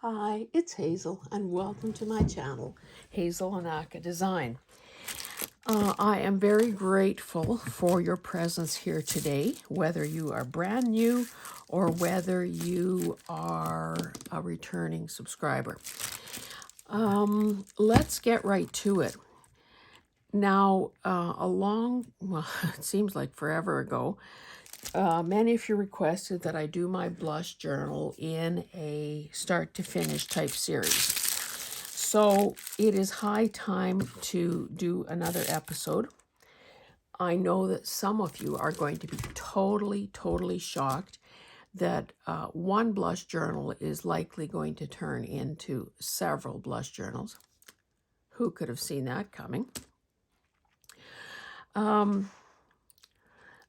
Hi, it's Hazel, and welcome to my channel, Hazel Anaka Design. I am very grateful for your presence here today, whether you are brand new or whether you are a returning subscriber. Let's get right to it. Now, well, it seems like forever ago, many of you requested that I do my blush journal in a start to finish type series. So it is high time to do another episode. I know that some of you are going to be totally shocked that one blush journal is likely going to turn into several blush journals. Who could have seen that coming?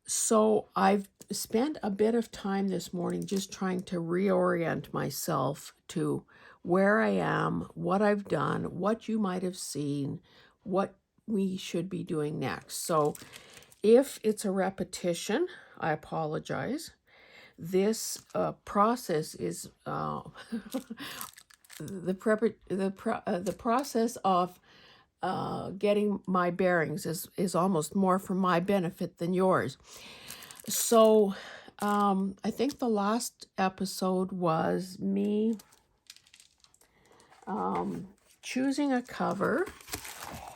So I've spent a bit of time this morning just trying to reorient myself to where I am, what I've done, what you might have seen, what we should be doing next. So if it's a repetition, I apologize. This process is the process of getting my bearings is almost more for my benefit than yours. So I think the last episode was me choosing a cover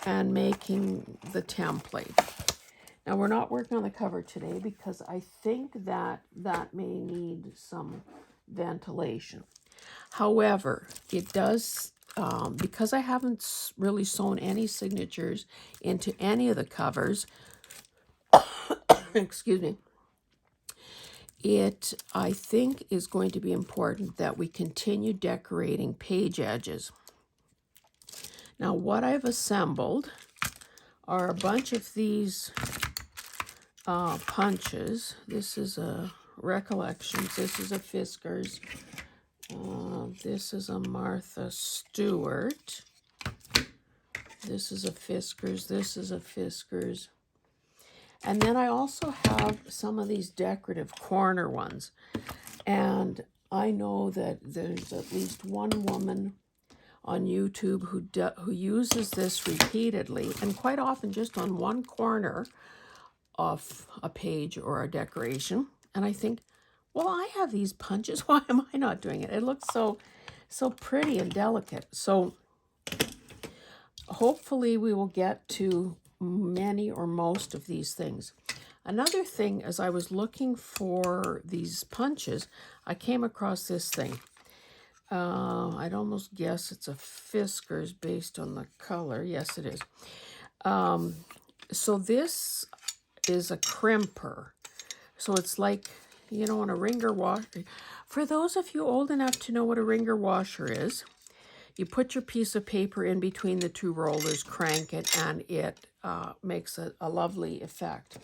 and making the template. Now we're not working on the cover today because I think that may need some ventilation. However, it does, because I haven't really sewn any signatures into any of the covers, excuse me, it, I think, is going to be important that we continue decorating page edges. Now, what I've assembled are a bunch of these punches. This is a Recollections. This is a Fiskars. This is a Martha Stewart. This is a Fiskars. This is a Fiskars. And then I also have some of these decorative corner ones. And I know that there's at least one woman on YouTube who uses this repeatedly, and quite often just on one corner of a page or a decoration. And I think, well, I have these punches. Why am I not doing it? It looks so pretty and delicate. So hopefully we will get to many or most of these things. Another thing, as I was looking for these punches, I came across this thing. I'd almost guess it's a Fiskars based on the color. Yes, it is. So this is a crimper. So it's like, you know, on a ringer washer. For those of you old enough to know what a ringer washer is, you put your piece of paper in between the two rollers, crank it, and it makes a lovely effect.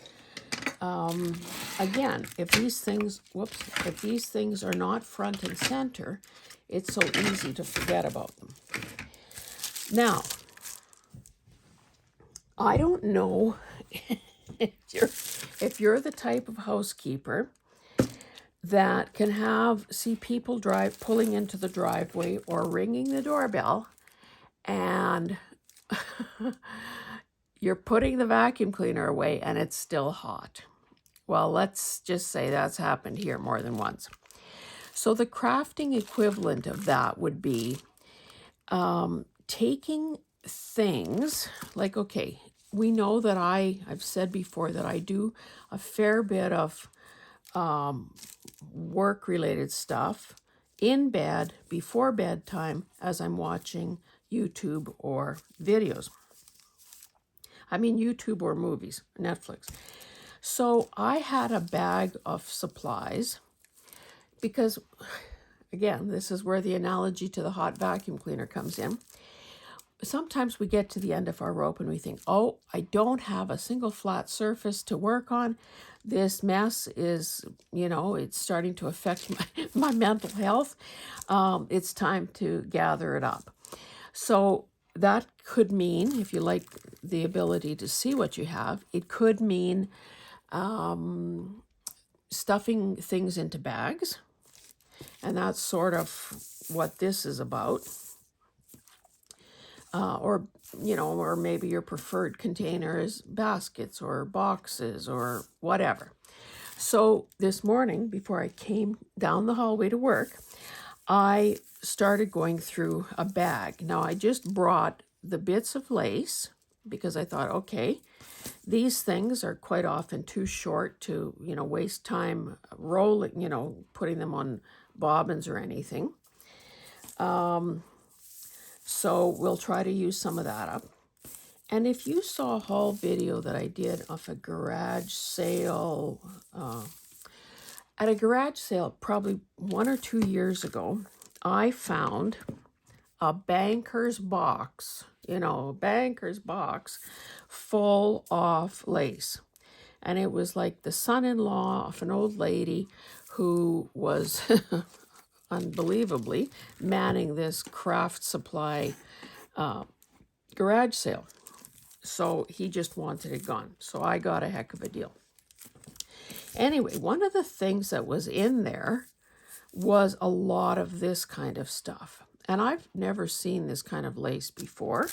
Again, if these things are not front and center, it's so easy to forget about them. Now, I don't know if you're the type of housekeeper that can see people pulling into the driveway or ringing the doorbell, and you're putting the vacuum cleaner away and it's still hot. Well, let's just say that's happened here more than once. So the crafting equivalent of that would be taking things like, okay, we know that I've said before that I do a fair bit of work-related stuff in bed before bedtime as I'm watching YouTube or videos. I mean YouTube or movies, Netflix. So I had a bag of supplies because, again, this is where the analogy to the hot vacuum cleaner comes in. Sometimes we get to the end of our rope and we think, oh, I don't have a single flat surface to work on. This mess is, it's starting to affect my mental health. It's time to gather it up. So that could mean, if you like the ability to see what you have, it could mean stuffing things into bags. And that's sort of what this is about. Or, you know, or maybe your preferred container is baskets or boxes or whatever. So this morning, before I came down the hallway to work, I started going through a bag. Now, I just brought the bits of lace because I thought, okay, these things are quite often too short to, you know, waste time rolling, you know, putting them on bobbins or anything. So we'll try to use some of that up. And if you saw a haul video that I did of a garage sale, at a garage sale probably 1 or 2 years ago, I found a banker's box, you know, a banker's box full of lace. And it was like the son-in-law of an old lady who was unbelievably manning this craft supply garage sale. So he just wanted it gone. So I got a heck of a deal. Anyway, one of the things that was in there was a lot of this kind of stuff. And I've never seen this kind of lace before.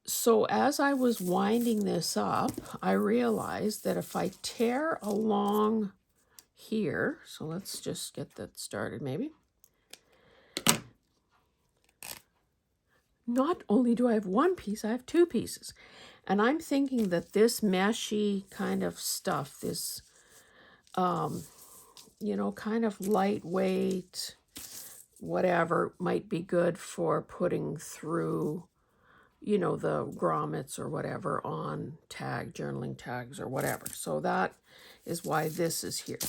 So as I was winding this up, I realized that if I tear along here, so let's just get that started maybe. Not only do I have one piece, I have two pieces. And I'm thinking that this meshy kind of stuff, this, you know, kind of lightweight, whatever, might be good for putting through, you know, the grommets or whatever on journaling tags or whatever. So that is why this is here.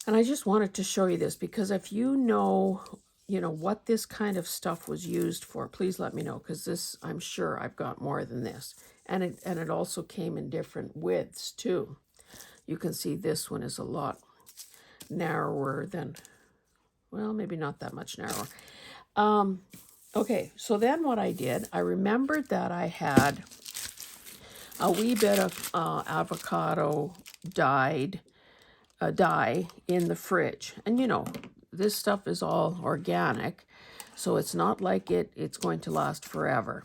And I just wanted to show you this because if you know, what this kind of stuff was used for, please let me know, because this, I'm sure I've got more than this. And it also came in different widths too. You can see this one is a lot narrower than, well, maybe not that much narrower. Okay, so then what I did, I remembered that I had a wee bit of avocado dye in the fridge. And you know, this stuff is all organic, so it's not like it's going to last forever.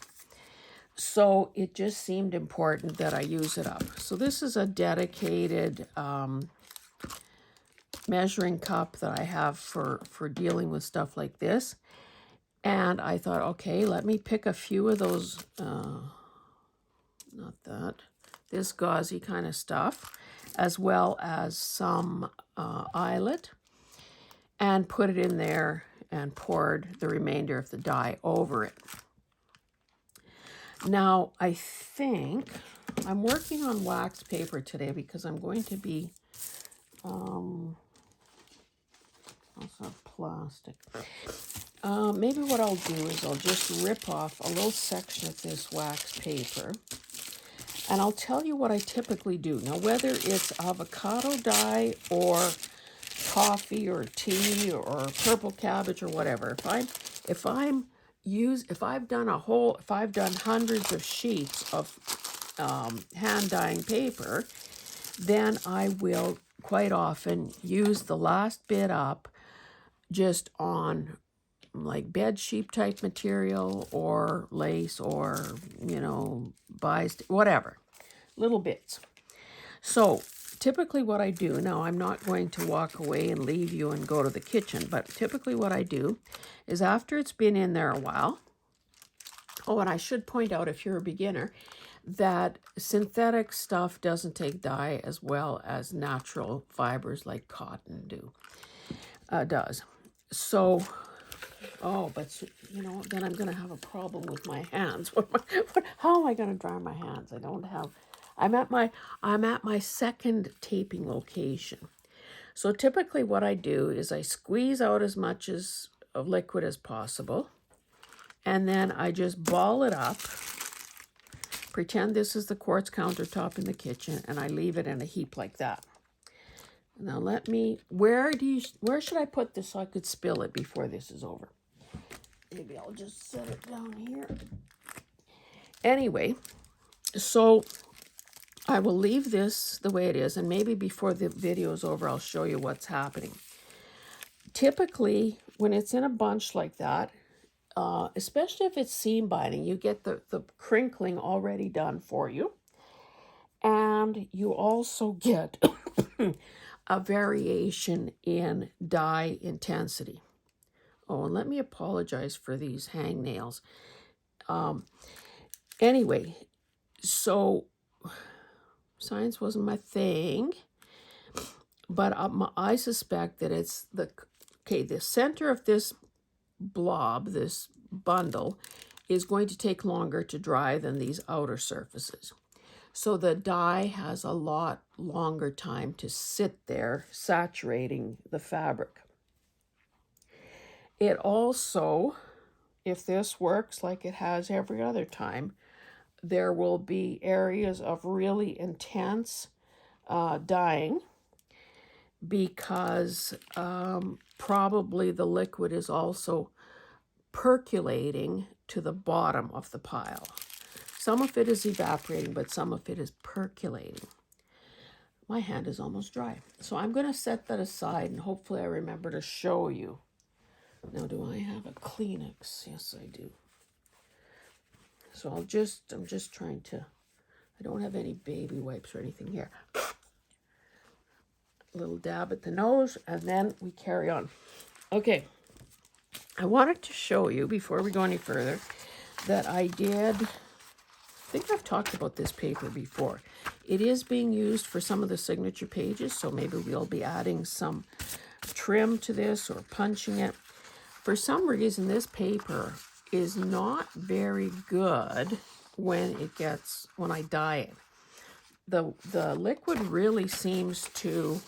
So it just seemed important that I use it up. So this is a dedicated measuring cup that I have for dealing with stuff like this. And I thought, okay, let me pick a few of those, this gauzy kind of stuff, as well as some eyelet, and put it in there and poured the remainder of the dye over it. Now, I think I'm working on wax paper today because I'm going to be, also plastic. Maybe what I'll do is I'll just rip off a little section of this wax paper, and I'll tell you what I typically do. Now, whether it's avocado dye or coffee or tea or purple cabbage or whatever, if I've done hundreds of sheets of hand dyeing paper, then I will quite often use the last bit up just on like bed sheet type material or lace or, whatever, little bits. So typically what I do, now I'm not going to walk away and leave you and go to the kitchen, but typically what I do is after it's been in there a while, and I should point out if you're a beginner, that synthetic stuff doesn't take dye as well as natural fibers like cotton does. So, then I'm going to have a problem with my hands. How am I going to dry my hands? I'm at my second taping location. So typically what I do is I squeeze out as much of liquid as possible, and then I just ball it up, pretend this is the quartz countertop in the kitchen, and I leave it in a heap like that. Now where should I put this so I could spill it before this is over? Maybe I'll just set it down here. Anyway, so I will leave this the way it is, and maybe before the video is over, I'll show you what's happening. Typically, when it's in a bunch like that, especially if it's seam binding, you get the crinkling already done for you. And you also get a variation in dye intensity. Oh, and let me apologize for these hangnails. Anyway, so science wasn't my thing, but I suspect that it's the center of this blob, this bundle, is going to take longer to dry than these outer surfaces. So the dye has a lot longer time to sit there, saturating the fabric. It also, if this works like it has every other time, there will be areas of really intense dyeing because probably the liquid is also percolating to the bottom of the pile. Some of it is evaporating, but some of it is percolating. My hand is almost dry. So I'm going to set that aside, and hopefully I remember to show you. Now, do I have a Kleenex? Yes, I do. So I'm just trying to, I don't have any baby wipes or anything here. A little dab at the nose, and then we carry on. Okay, I wanted to show you, before we go any further, that I think I've talked about this paper before. It is being used for some of the signature pages, so maybe we'll be adding some trim to this or punching it. For some reason, this paper is not very good when I dye it. The liquid really seems to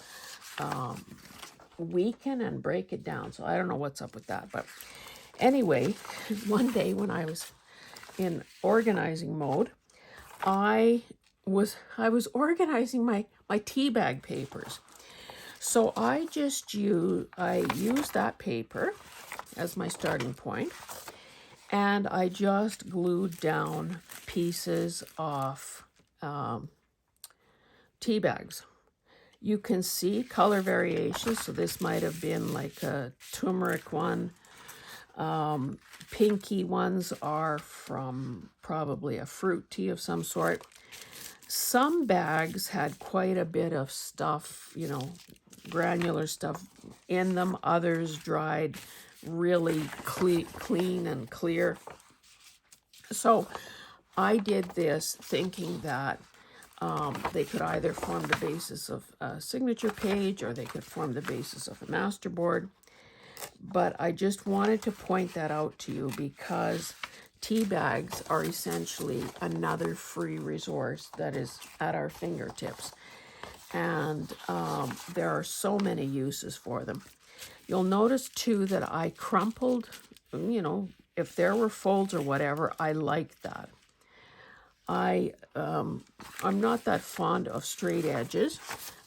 weaken and break it down, so I don't know what's up with that. But anyway, one day when I was in organizing mode, I was organizing my tea bag papers. So I used that paper as my starting point, and I just glued down pieces of tea bags. You can see color variations, so this might have been like a turmeric one. Pinky ones are from probably a fruit tea of some sort. Some bags had quite a bit of stuff, granular stuff in them. Others dried really clean and clear. So I did this thinking that they could either form the basis of a signature page or they could form the basis of a masterboard. But I just wanted to point that out to you because tea bags are essentially another free resource that is at our fingertips. And there are so many uses for them. You'll notice too that I crumpled, if there were folds or whatever, I like that. I'm not that fond of straight edges,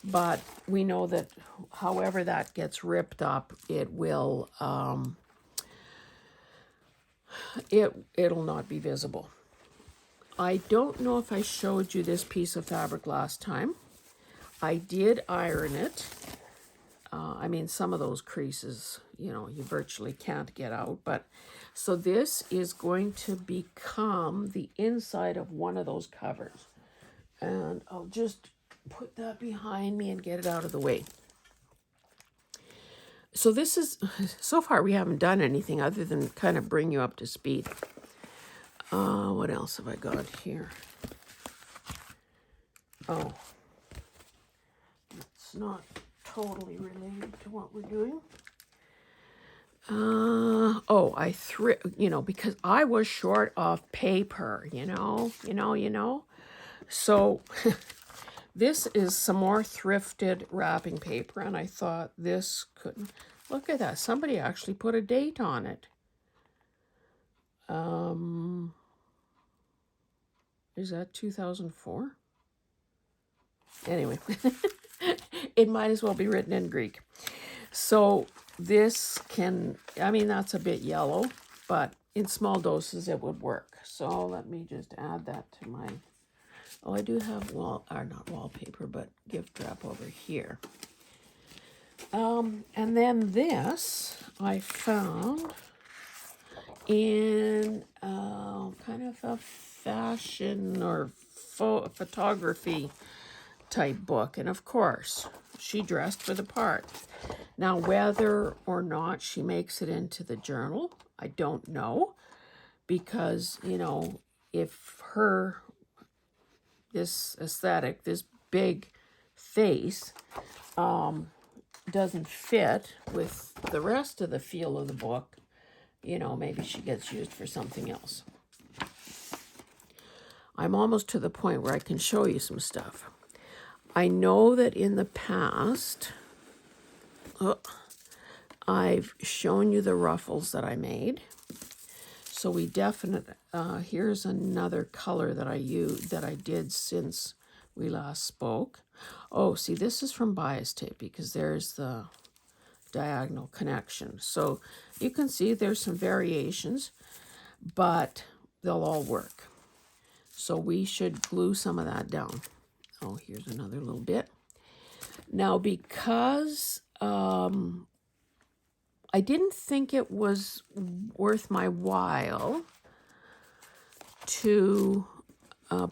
but we know that however that gets ripped up, it will it'll not be visible. I don't know if I showed you this piece of fabric last time. I did iron it. Some of those creases, you virtually can't get out. But so this is going to become the inside of one of those covers. And I'll just put that behind me and get it out of the way. So so far we haven't done anything other than kind of bring you up to speed. What else have I got here? Oh, it's not totally related to what we're doing. Because I was short of paper, So this is some more thrifted wrapping paper, and I thought this could, look at that. Somebody actually put a date on it. Is that 2004? Anyway, it might as well be written in Greek. So this that's a bit yellow, but in small doses it would work. So let me just add that to my Oh, I do have not wallpaper, but gift wrap over here. And then this I found in kind of a fashion or photography type book. And of course, she dressed for the part. Now, whether or not she makes it into the journal, I don't know. Because, you know, if this aesthetic, this big face, doesn't fit with the rest of the feel of the book, you know, maybe she gets used for something else. I'm almost to the point where I can show you some stuff. I know that in the past, I've shown you the ruffles that I made. So we definitely, here's another color that I did since we last spoke. Oh, see, this is from bias tape because there's the diagonal connection. So you can see there's some variations, but they'll all work. So we should glue some of that down. Oh, here's another little bit. Now, because I didn't think it was worth my while to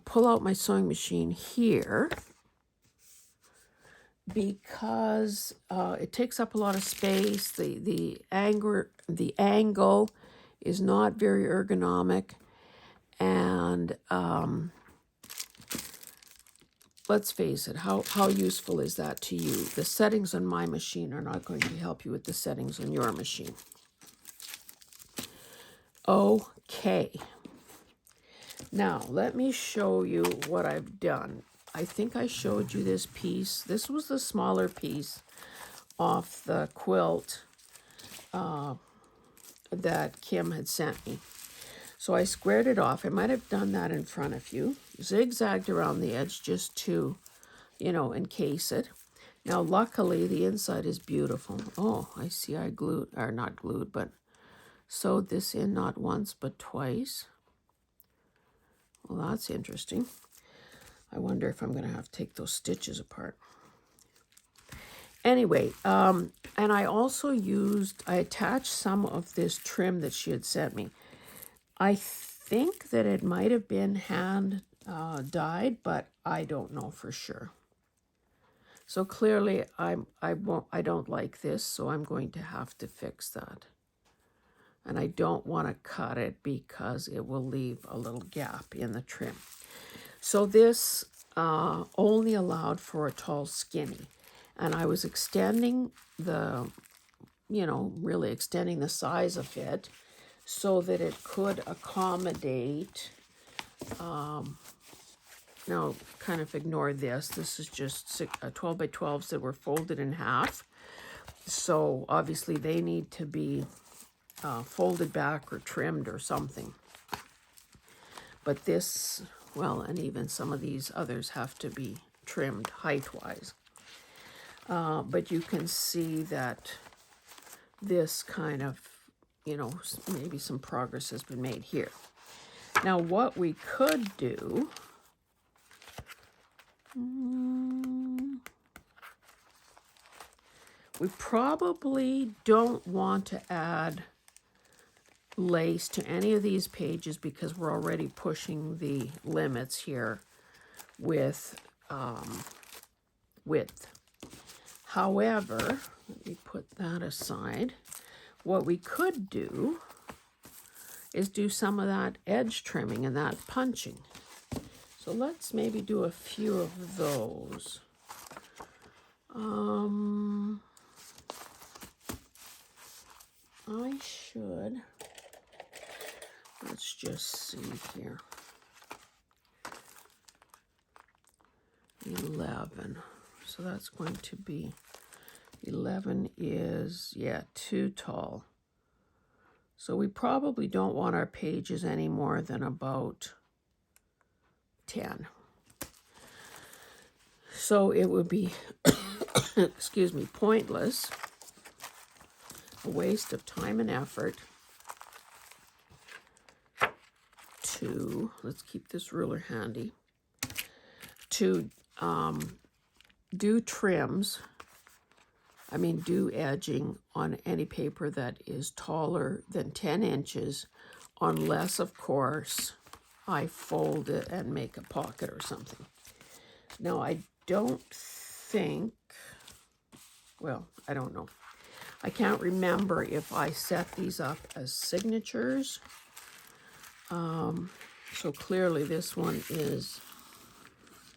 pull out my sewing machine here because it takes up a lot of space. The angle is not very ergonomic, and let's face it, how useful is that to you? The settings on my machine are not going to help you with the settings on your machine. Okay. Now, let me show you what I've done. I think I showed you this piece. This was the smaller piece off the quilt that Kim had sent me. So I squared it off. I might have done that in front of you. Zigzagged around the edge just to, you know, encase it. Now, luckily, the inside is beautiful. Oh, I see I glued, or not glued, but sewed this in not once, but twice. Well, that's interesting. I wonder if I'm going to have to take those stitches apart. Anyway, and I also I attached some of this trim that she had sent me. I think that it might have been hand dyed, but I don't know for sure. So clearly I don't like this, so I'm going to have to fix that. And I don't want to cut it because it will leave a little gap in the trim. So this only allowed for a tall skinny. And I was extending really extending the size of it so that it could accommodate, now kind of ignore this. This is just 12 by 12s that were folded in half. So obviously they need to be folded back or trimmed or something. But this, well, and even some of these others have to be trimmed height-wise. But you can see that this kind of, you know, maybe some progress has been made here. Now, what we could do, we probably don't want to add lace to any of these pages because we're already pushing the limits here with width. However, let me put that aside. What we could do is do some of that edge trimming and that punching. So let's maybe do a few of those. I should, let's just see here. 11. So that's going to be, 11 is, yeah, too tall. So we probably don't want our pages any more than about 10. So it would be, excuse me, pointless, a waste of time and effort to, let's keep this ruler handy, to do trims, do edging on any paper that is taller than 10 inches, unless, of course, I fold it and make a pocket or something. Now, I don't think, well, I don't know. I can't remember if I set these up as signatures. So clearly this one is,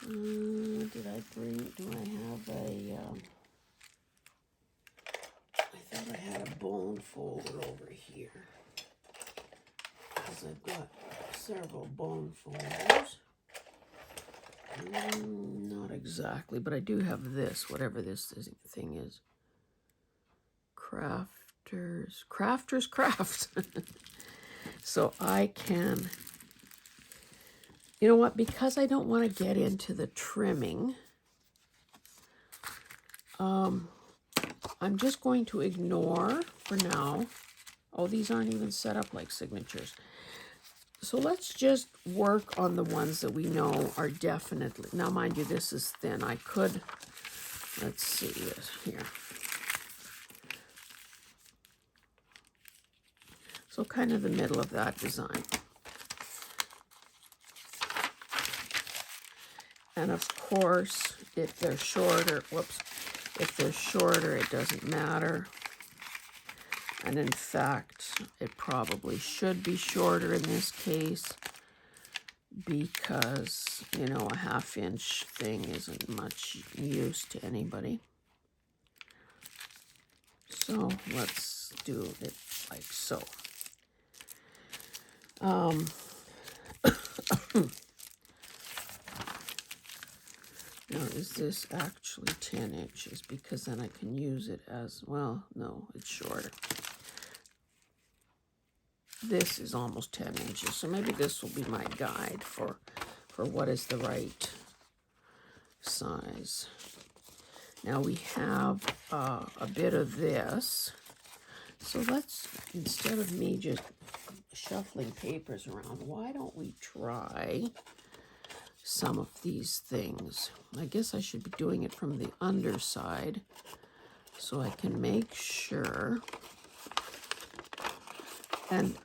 do I have a, I thought I had a bone folder over here, because I've got several bone folders. Not exactly, but I do have this, whatever this thing is. Crafters Craft. So I can, you know what, because I don't want to get into the trimming, I'm just going to ignore for now. Oh, these aren't even set up like signatures. So let's just work on the ones that we know are definitely, now mind you, this is thin. I could, let's see this here. So kind of the middle of that design. And of course, if they're shorter, if they're shorter, it doesn't matter. And in fact, it probably should be shorter in this case, because, you know, a 1/2 inch thing isn't much use to anybody. So let's do it like so. Now, is this actually 10 inches? Because then I can use it as, well, no, it's shorter. This is almost 10 inches, so maybe this will be my guide for what is the right size. Now we have a bit of this. So let's, instead of me just shuffling papers around, why don't we try some of these things? I guess I should be doing it from the underside so I can make sure. And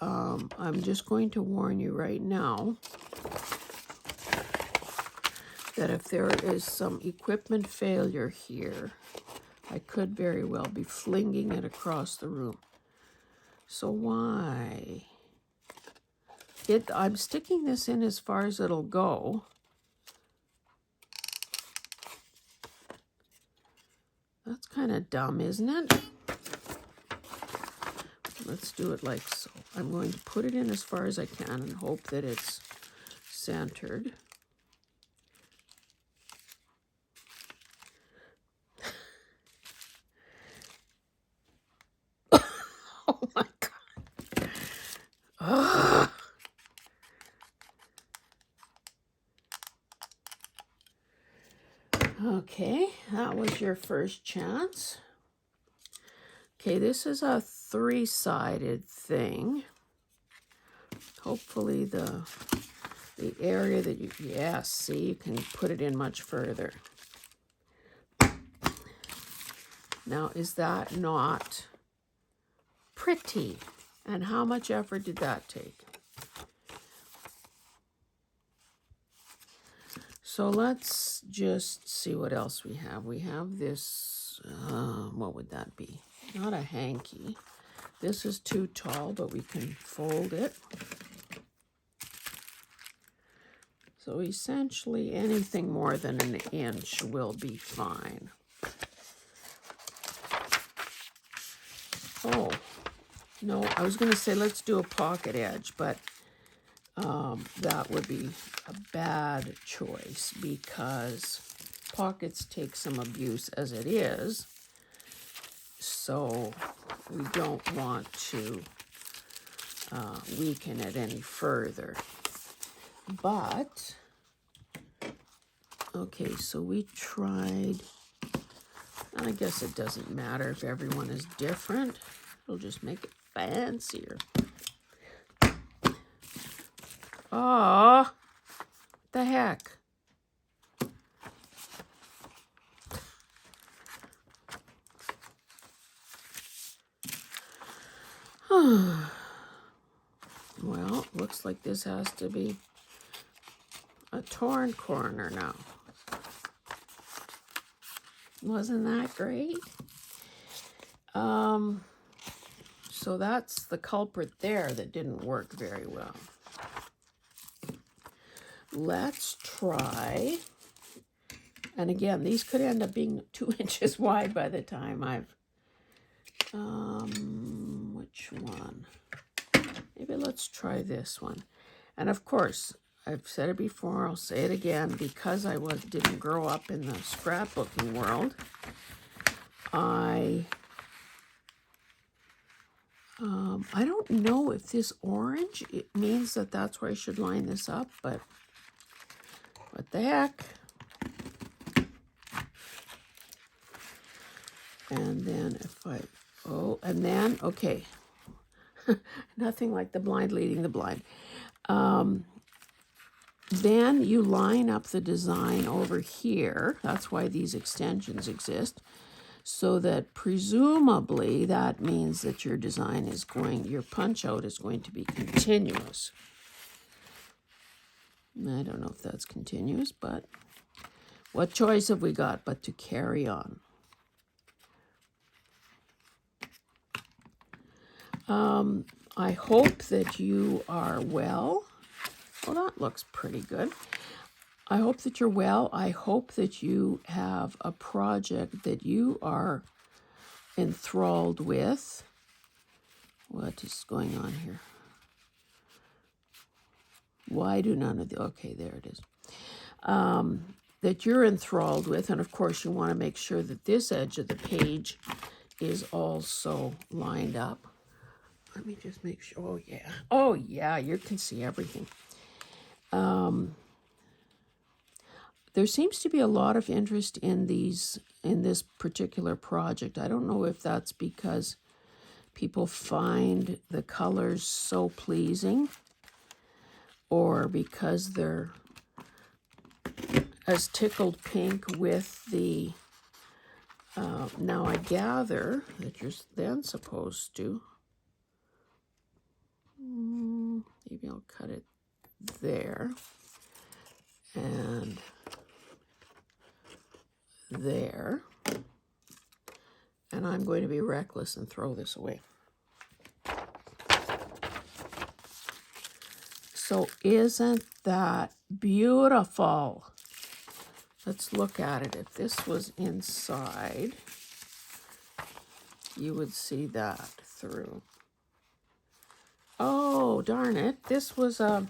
I'm just going to warn you right now that if there is some equipment failure here, I could very well be flinging it across the room. So why? I'm sticking this in as far as it'll go. That's kind of dumb, isn't it? Let's do it like so. I'm going to put it in as far as I can and hope that it's centered. Oh my God. Ugh. Okay, that was your first chance. Okay, this is a 3-sided thing. Hopefully the area that you, yes, see, you can put it in much further. Now, is that not pretty? And how much effort did that take? So let's just see what else we have. We have this, what would that be? Not a hanky. This is too tall, but we can fold it. So essentially anything more than 1 inch will be fine. Oh, no, I was going to say let's do a pocket edge, but that would be a bad choice because pockets take some abuse as it is. So we don't want to weaken it any further. But, okay, so we tried, and I guess it doesn't matter if everyone is different. It'll just make it fancier. Oh, the heck. Well, looks like this has to be a torn corner now. Wasn't that great? So that's the culprit there that didn't work very well. Let's try, and again, these could end up being 2 inches wide by the time I've, which one? Maybe let's try this one. And of course, I've said it before, I'll say it again, because I didn't grow up in the scrapbooking world, I don't know if this orange, it means that that's where I should line this up, but what the heck? And then if I, and then, okay. Nothing like the blind leading the blind. Then you line up the design over here. That's why these extensions exist. So that presumably that means that your design is going, your punch out is going to be continuous. I don't know if that's continuous, but what choice have we got but to carry on? I hope that you are well. Well, that looks pretty good. I hope that you're well. I hope that you have a project that you are enthralled with. What is going on here? Why do none of the, okay, there it is. That you're enthralled with, and of course you want to make sure that this edge of the page is also lined up. Let me just make sure, oh yeah, you can see everything. There seems to be a lot of interest in this particular project. I don't know if that's because people find the colors so pleasing or because they're as tickled pink with the, now I gather that you're then supposed to, maybe I'll cut it there and there, and I'm going to be reckless and throw this away. So isn't that beautiful? Let's look at it. If this was inside, you would see that through. Oh, darn it. This was a...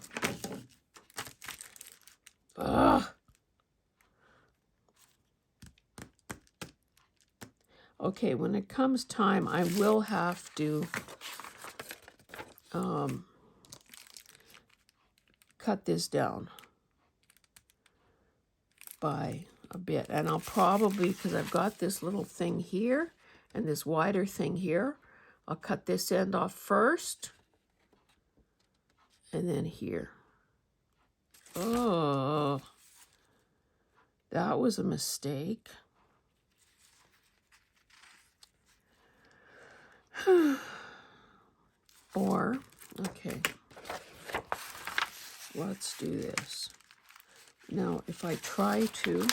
Okay, when it comes time, I will have to cut this down by a bit. And I'll probably, because I've got this little thing here and this wider thing here, I'll cut this end off first and then here. Oh, that was a mistake. Or, okay, let's do this. Now, if I try to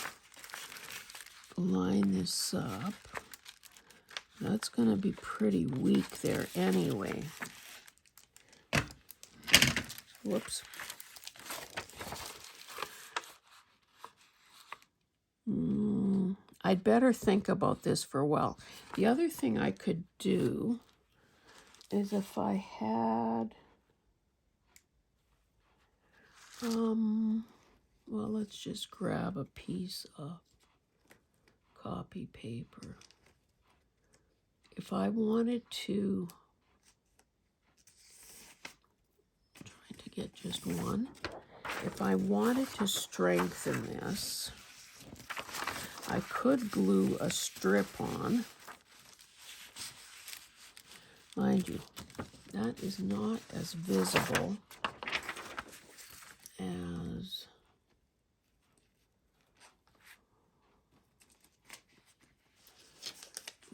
line this up, that's going to be pretty weak there anyway. Whoops. I'd better think about this for a while. The other thing I could do is if I had, well, let's just grab a piece of copy paper. If I wanted to, trying to get just one. If I wanted to strengthen this, I could glue a strip on. Mind you, that is not as visible as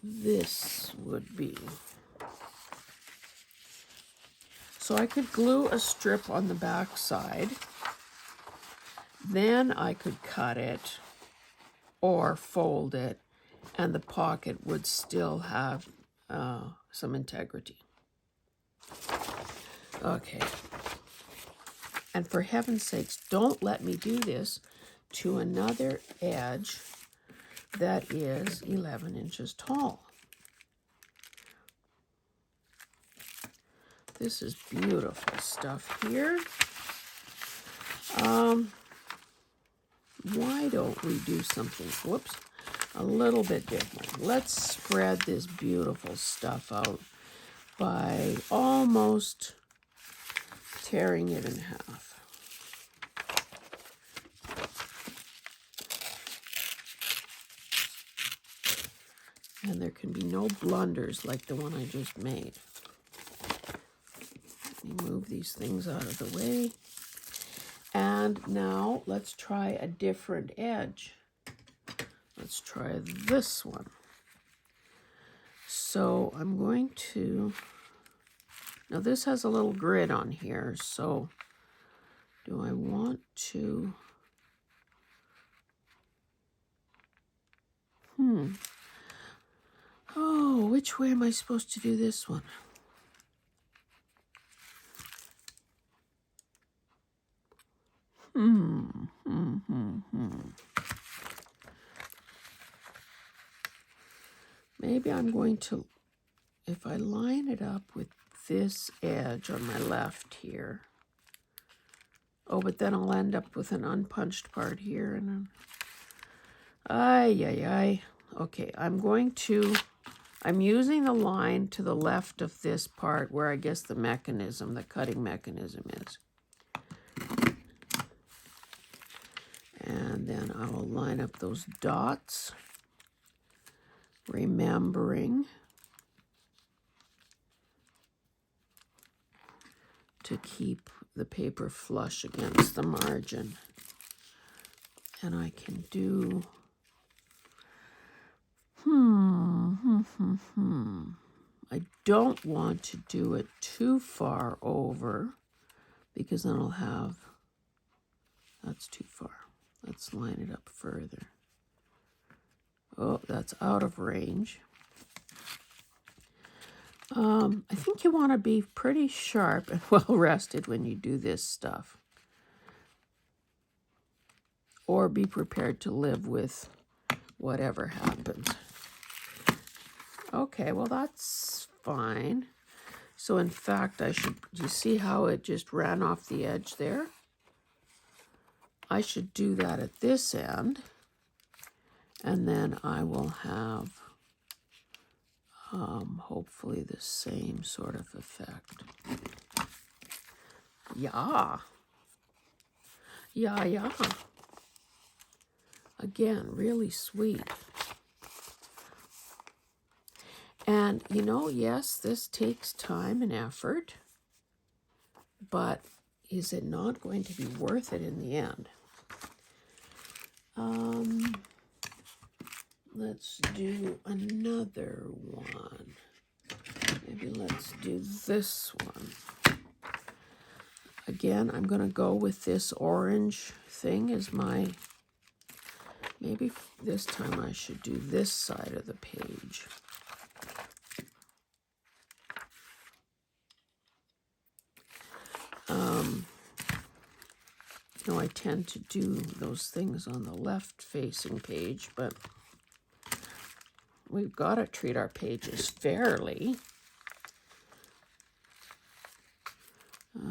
this would be. So I could glue a strip on the back side. Then I could cut it or fold it, and the pocket would still have some integrity. Okay. And for heaven's sakes, don't let me do this to another edge that is 11 inches tall. This is beautiful stuff here. Why don't we do something, whoops, a little bit different? Let's spread this beautiful stuff out by almost tearing it in half. And there can be no blunders like the one I just made. Let me move these things out of the way. And now let's try a different edge. Let's try this one. So I'm going to, now this has a little grid on here, so do I want to, oh, which way am I supposed to do this one? Maybe I'm going to, if I line it up with this edge on my left here. Oh, but then I'll end up with an unpunched part here. And okay, I'm using the line to the left of this part where I guess the mechanism, the cutting mechanism is. And then I will line up those dots, remembering to keep the paper flush against the margin. And I can do, I don't want to do it too far over because then I'll have, that's too far. Let's line it up further. Oh, that's out of range. I think you want to be pretty sharp and well rested when you do this stuff. Or be prepared to live with whatever happens. Okay, well that's fine. So in fact, do you see how it just ran off the edge there? I should do that at this end. And then I will have hopefully the same sort of effect. Yeah. Yeah. Again, really sweet. And, you know, yes, this takes time and effort, but is it not going to be worth it in the end? Let's do another one. Maybe let's do this one. Again, I'm going to go with this orange thing as my, maybe this time I should do this side of the page. You know, I tend to do those things on the left-facing page, but we've got to treat our pages fairly.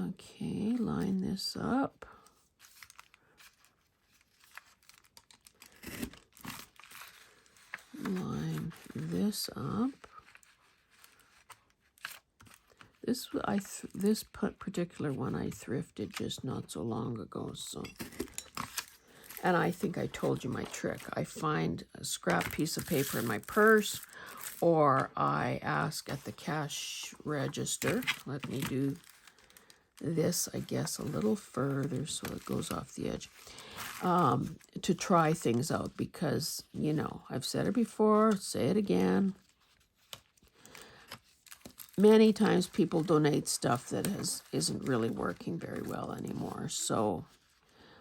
Okay, line this up. Line this up. This particular one I thrifted just not so long ago, so. And I think I told you my trick. I find a scrap piece of paper in my purse, or I ask at the cash register. Let me do this, I guess, a little further so it goes off the edge, to try things out because, you know, I've said it before, say it again. many times people donate stuff that isn't really working very well anymore. So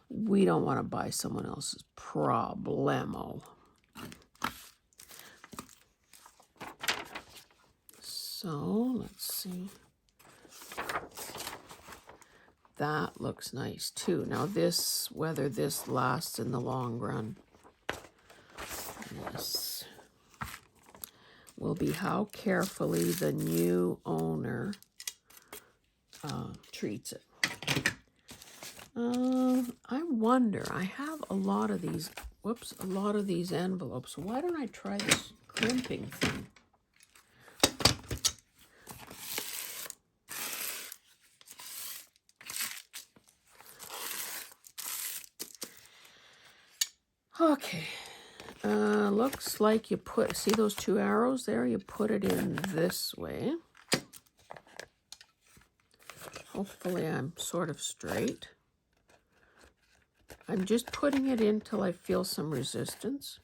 we don't want to buy someone else's problemo. So let's see. That looks nice too. Now this, whether this lasts in the long run, this will be how carefully the new owner treats it. I wonder, I have a lot of these, a lot of these envelopes. Why don't I try this crimping thing? Okay, looks like you put, see those two arrows there? You put it in this way. Hopefully I'm sort of straight. I'm just putting it in till I feel some resistance.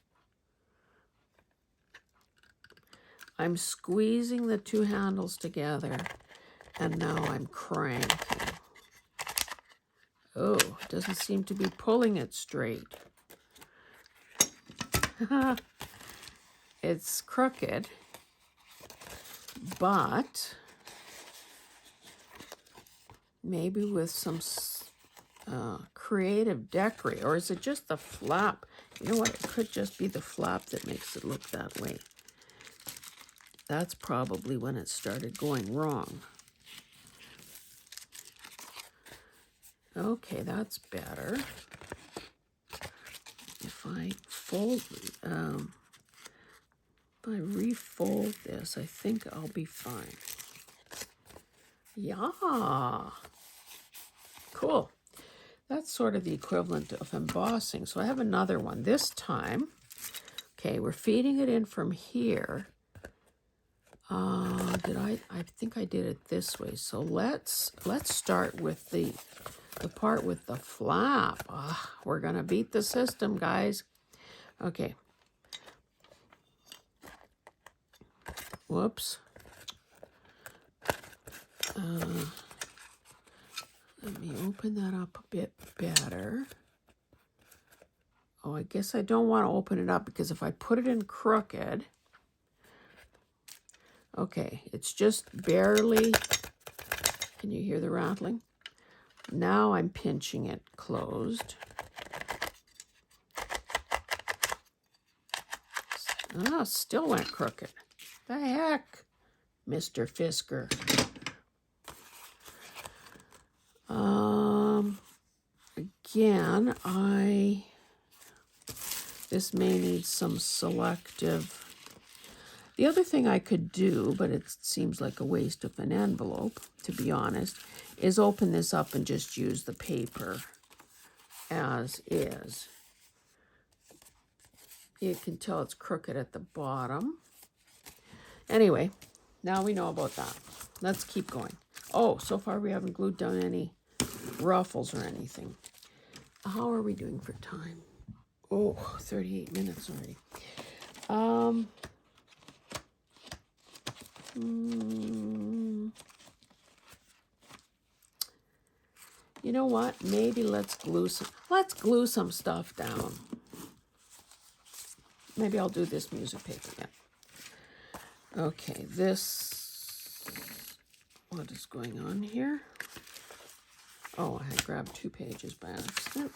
I'm squeezing the two handles together, and now I'm cranking. Oh, it doesn't seem to be pulling it straight. It's crooked, but maybe with some creative decorate, or is it just the flap? You know what, it could just be the flap that makes it look that way. That's probably when it started going wrong. Okay, that's better. If I fold, if I refold this, I think I'll be fine. Yeah, cool. That's sort of the equivalent of embossing. So I have another one. This time, okay, we're feeding it in from here. I think I did it this way. So let's start with the part with the flap. We're gonna beat the system, guys. Okay. Whoops. Let me open that up a bit better. Oh, I guess I don't want to open it up because if I put it in crooked, okay, it's just barely, can you hear the rattling? Now I'm pinching it closed. Still went crooked. The heck, Mr. Fisker. Again, this may need some selective. The other thing I could do, but it seems like a waste of an envelope, to be honest, is open this up and just use the paper as is. You can tell it's crooked at the bottom. Anyway, now we know about that. Let's keep going. Oh, so far we haven't glued down any ruffles or anything. How are we doing for time? Oh, 38 minutes already. You know what? Maybe let's glue some stuff down. Maybe I'll do this music paper again. Okay, what is going on here? Oh, I grabbed 2 pages by accident.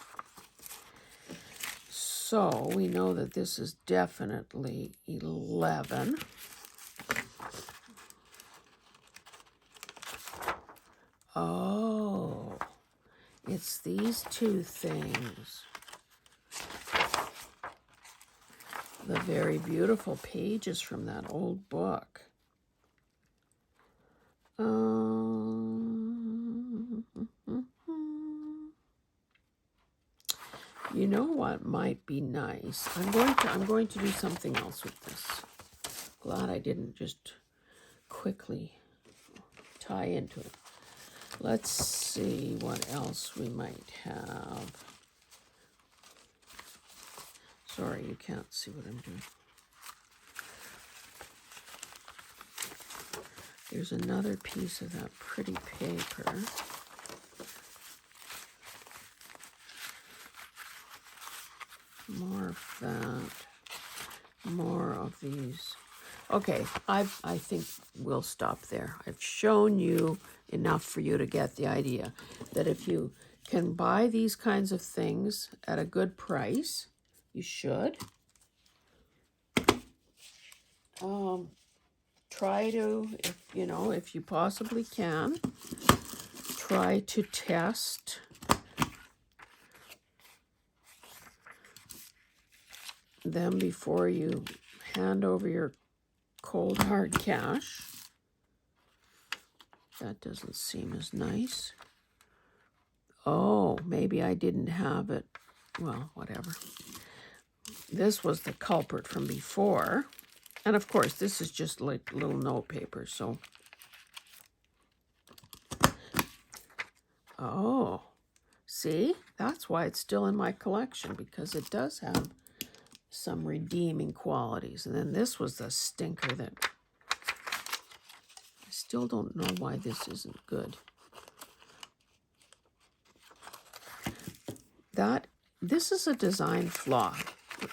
So we know that this is definitely 11. Oh, it's these 2 things. The very beautiful pages from that old book. You know what might be nice? I'm going to do something else with this. Glad I didn't just quickly tie into it. Let's see what else we might have. Sorry, you can't see what I'm doing. Here's another piece of that pretty paper. More of that. More of these. Okay, I think we'll stop there. I've shown you enough for you to get the idea that if you can buy these kinds of things at a good price, you should. Try to, if you possibly can, try to test them before you hand over your cold hard cash. That doesn't seem as nice. Oh, maybe I didn't have it. Well, whatever. This was the culprit from before. And of course, this is just like little note paper, so. Oh, see? That's why it's still in my collection, because it does have some redeeming qualities. And then this was the stinker that I still don't know why this isn't good. This is a design flaw.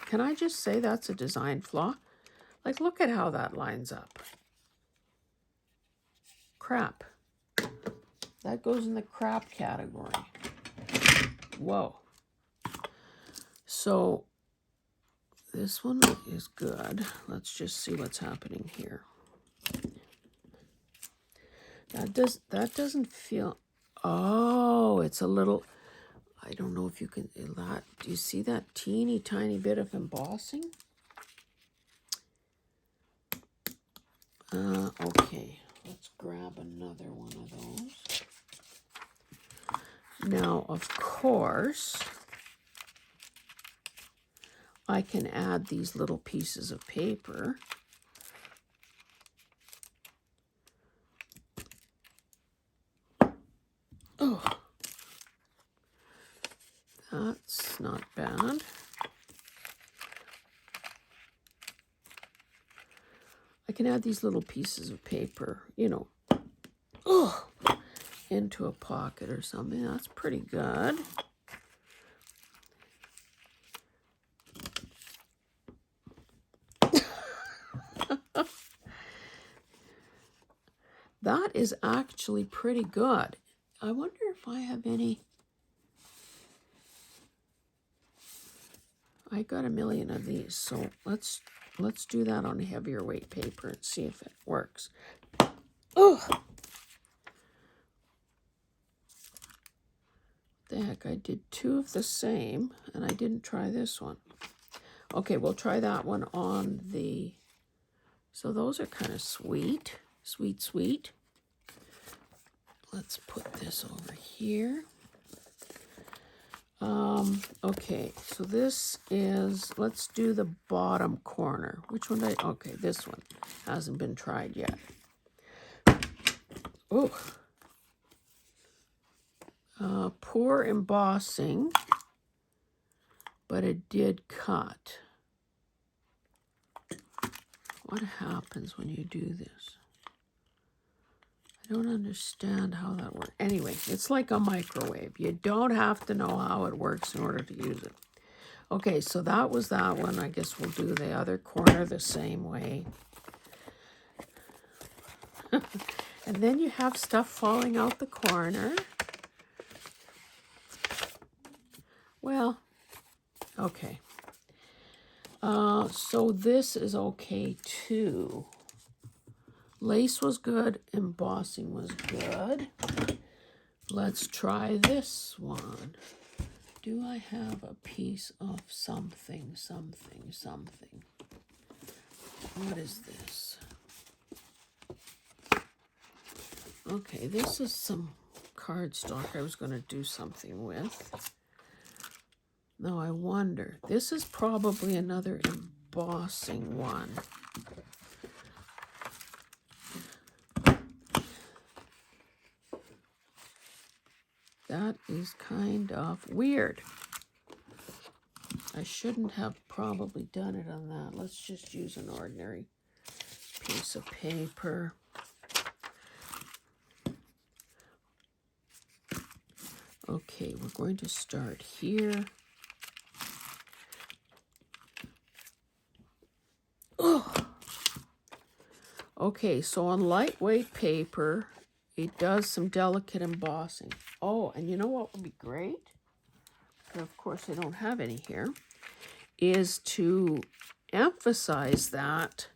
Can I just say that's a design flaw? Like, look at how that lines up. Crap. That goes in the crap category. Whoa. So this one is good. Let's just see what's happening here. That doesn't feel. Oh, it's a little. I don't know if you can. Do you see that teeny tiny bit of embossing? Okay, let's grab another one of those. Now, of course, I can add these little pieces of paper. Oh, that's not bad. I can add these little pieces of paper, into a pocket or something. That's pretty good. That is actually pretty good. I wonder if I have any. I got a million of these, so let's do that on heavier weight paper and see if it works. Oh, the heck! I did two of the same, and I didn't try this one. Okay, we'll try that one on the. So those are kind of sweet. Sweet. Let's put this over here. Okay, so this is, let's do the bottom corner. Which one okay, this one hasn't been tried yet. Oh. Poor embossing, but it did cut. What happens when you do this? I don't understand how that works. Anyway, it's like a microwave. You don't have to know how it works in order to use it. Okay, so that was that one. I guess we'll do the other corner the same way. And then you have stuff falling out the corner. Well, okay. So this is okay too. Lace was good, embossing was good. Let's try this one. Do I have a piece of something? What is this? Okay, this is some cardstock I was going to do something with. Now I wonder, this is probably another embossing one. That is kind of weird. I shouldn't have probably done it on that. Let's just use an ordinary piece of paper. Okay, we're going to start here. Oh. Okay, so on lightweight paper, it does some delicate embossing. Oh, and you know what would be great? But of course, I don't have any here. Is to emphasize that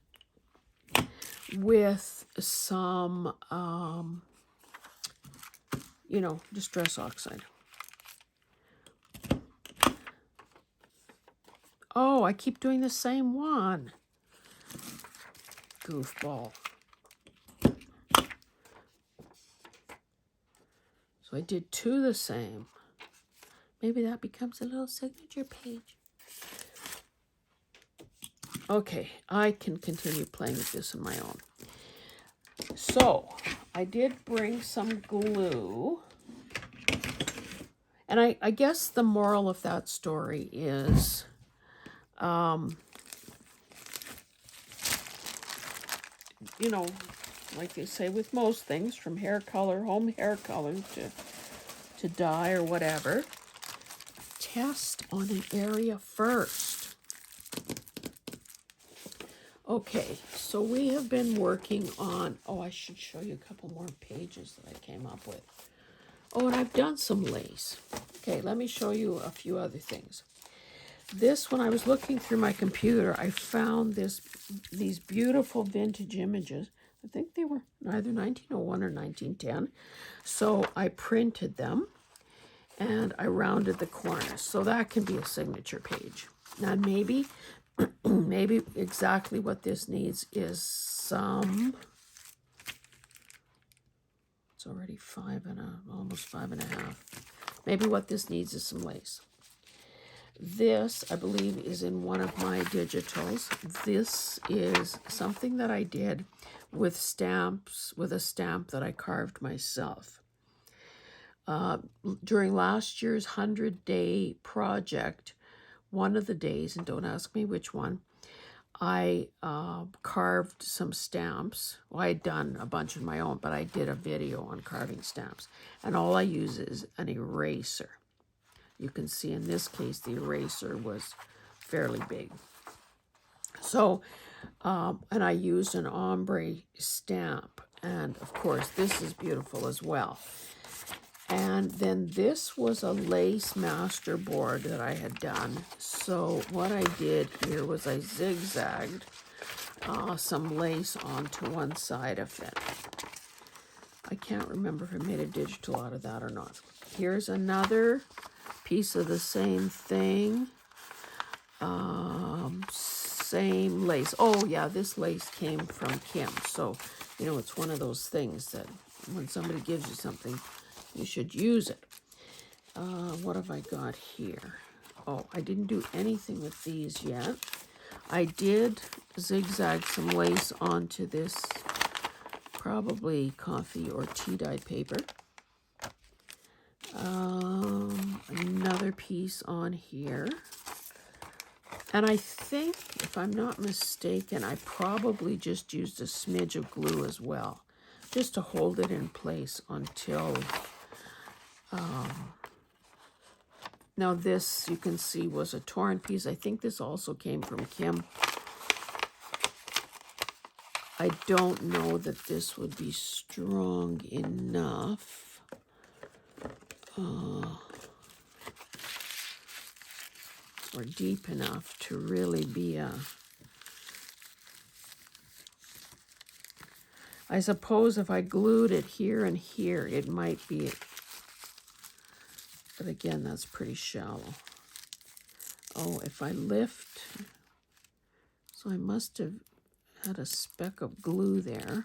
with some, distress oxide. Oh, I keep doing the same one. Goofball. So I did 2 the same. Maybe that becomes a little signature page. Okay, I can continue playing with this on my own. So, I did bring some glue. And I guess the moral of that story is, like they say with most things, from hair color, home hair color to dye or whatever, test on an area first. Okay, so we have been working on, I should show you a couple more pages that I came up with. Oh, and I've done some lace. Okay, let me show you a few other things. This, when I was looking through my computer, I found these beautiful vintage images. I think they were either 1901 or 1910. So I printed them and I rounded the corners. So that can be a signature page. Now maybe exactly what this needs is some, it's already almost 5.5. Maybe what this needs is some lace. This, I believe, is in one of my digitals. This is something that I did with stamps, with a stamp that I carved myself. During last year's 100-day project, one of the days, and don't ask me which one, I carved some stamps. Well, I had done a bunch of my own, but I did a video on carving stamps. And all I use is an eraser. You can see in this case, the eraser was fairly big. So, and I used an ombre stamp. And of course, this is beautiful as well. And then this was a lace master board that I had done. So what I did here was I zigzagged some lace onto one side of it. I can't remember if I made a digital out of that or not. Here's another piece of the same thing. Same lace. Oh yeah, this lace came from Kim. So, it's one of those things that when somebody gives you something, you should use it. What have I got here? Oh, I didn't do anything with these yet. I did zigzag some lace onto this probably coffee or tea dye paper. Another piece on here. And I think, if I'm not mistaken, I probably just used a smidge of glue as well, just to hold it in place until, now this, you can see, was a torn piece. I think this also came from Kim. I don't know that this would be strong enough. Or deep enough to really be I suppose if I glued it here and here, it might be, but again, that's pretty shallow. Oh, if I lift, so I must have had a speck of glue there.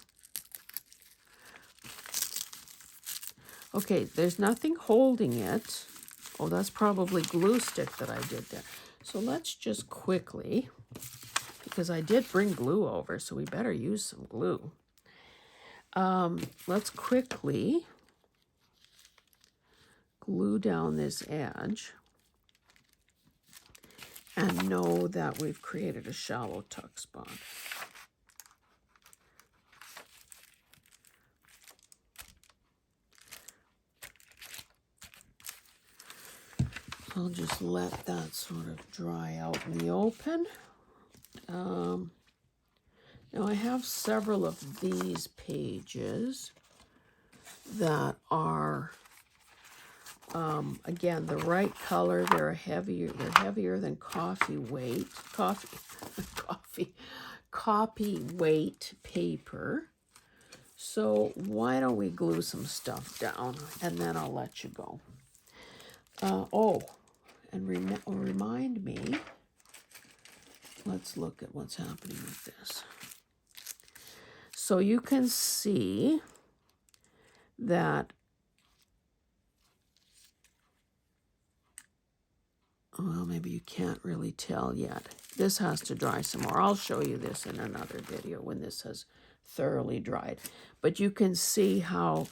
Okay, there's nothing holding it. Oh, that's probably glue stick that I did there. So let's just quickly, because I did bring glue over, so we better use some glue. Let's quickly glue down this edge and know that we've created a shallow tuck spot. I'll just let that sort of dry out in the open. Now I have several of these pages that are, again, the right color. They're heavier than coffee weight, copy weight paper. So why don't we glue some stuff down, and then I'll let you go. And remind me, let's look at what's happening with this. So you can see that, well, maybe you can't really tell yet. This has to dry some more. I'll show you this in another video when this has thoroughly dried. But you can see how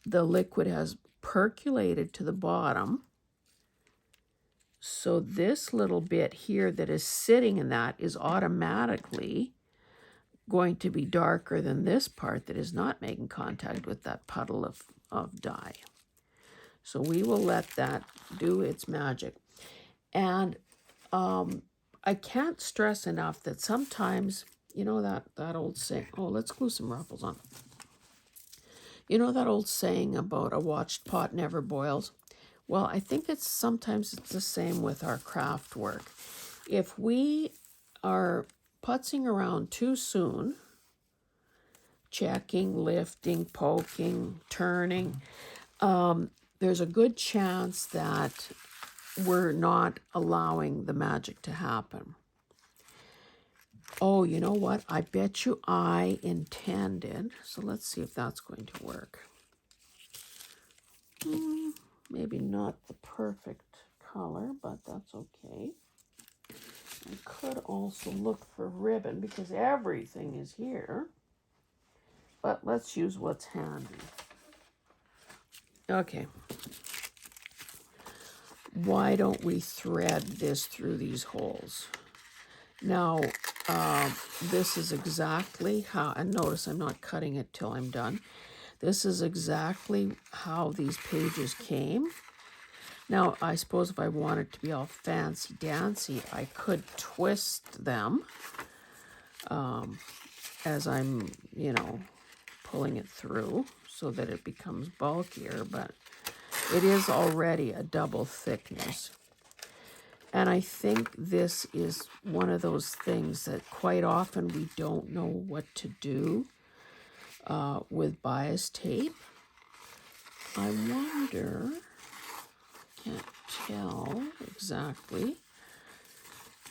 the liquid has percolated to the bottom. So this little bit here that is sitting in that is automatically going to be darker than this part that is not making contact with that puddle of dye. So we will let that do its magic. And I can't stress enough that sometimes, you know, that old saying, oh, let's glue some ruffles on. You know that old saying about a watched pot never boils? Well, I think sometimes it's the same with our craft work. If we are putzing around too soon, checking, lifting, poking, turning, there's a good chance that we're not allowing the magic to happen. Oh, you know what? I bet you I intended. So let's see if that's going to work. Maybe not the perfect color, but that's okay. I could also look for ribbon because everything is here. But let's use what's handy. Okay. Why don't we thread this through these holes? Now, this is exactly how, and notice I'm not cutting it till I'm done. This is exactly how these pages came. Now, I suppose if I wanted to be all fancy-dancy, I could twist them as I'm, pulling it through so that it becomes bulkier, but it is already a double thickness. And I think this is one of those things that quite often we don't know what to do with bias tape. I wonder, can't tell exactly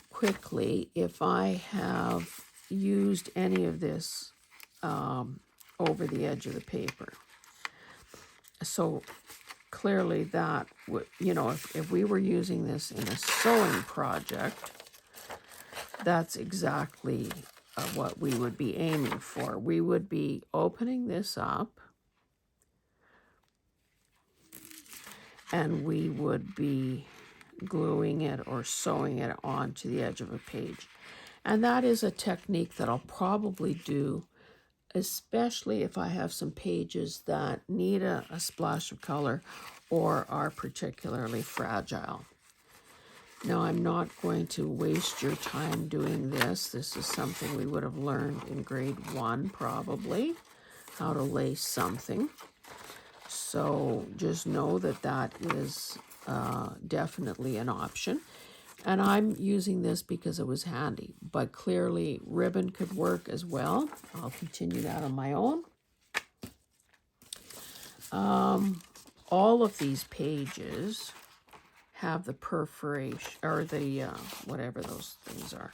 quickly if I have used any of this over the edge of the paper. So clearly that would, if we were using this in a sewing project, that's exactly what we would be aiming for. We would be opening this up and we would be gluing it or sewing it onto the edge of a page. And that is a technique that I'll probably do, especially if I have some pages that need a splash of color or are particularly fragile. Now, I'm not going to waste your time doing this. This is something we would have learned in grade 1 probably, how to lace something. So just know that that is definitely an option. And I'm using this because it was handy, but clearly ribbon could work as well. I'll continue that on my own. All of these pages have the perforation, or the, whatever those things are.